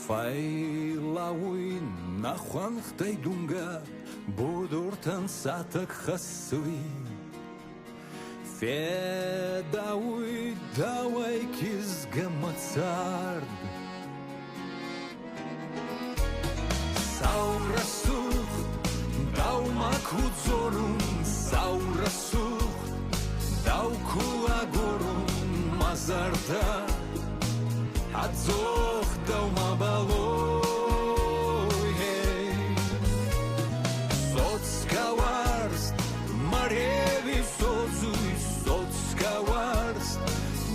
Файлауи нахуанхтай дунга будуртан сатак хасуи Федауи давай кизга мацард Саурасух даумакудзорун Саурасух даукуагорун мазарда Адзох даумабалой Соцкаварст мареви соцуй Соцкаварст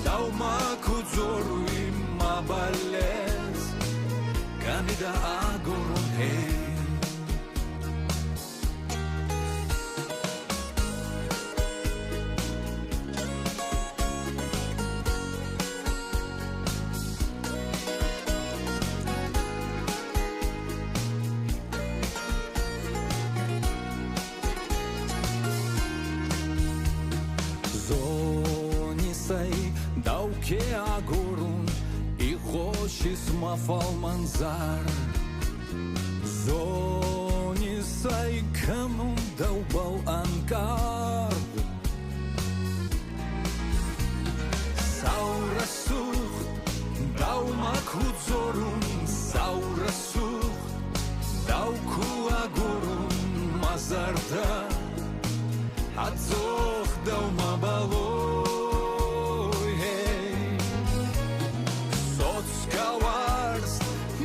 даумакудзоруй мабалез Камида агорун Dauke agorun I khoshis mafal manzar Zoni sai kamun daubal ankard Saurasuch daumakuzorun Saurasuch dauku agorun mazarda Adzoch daumabalo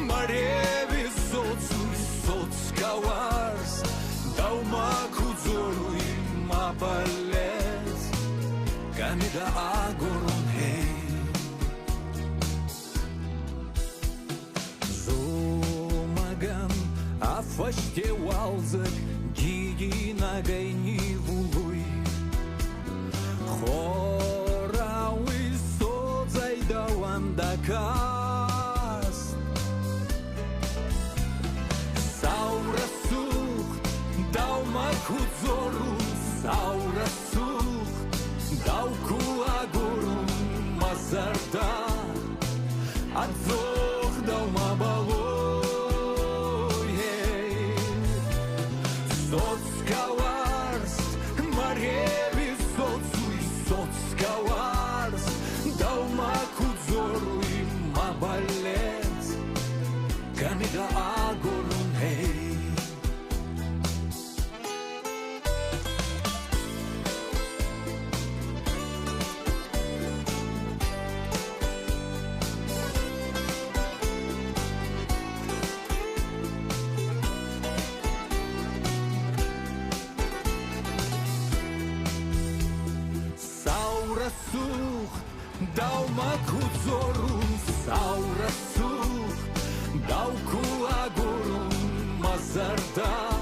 Мареви соцуй соцкаварс Даумакудзоруй мабалез Камида агорун Зумаган афаште валзак Гиги нагайни вулуй Хорауи соцай дауандакас Saurasuch daumakudзорун Saurasuch daukуагорун мазарда Адзох даумабалой Соцкаварст мареви соцуй Соцкаварст daumакудзоруй мабалез Камида агорун Saurasuch daumakudзорун Saurasuch daukuagorun mazarda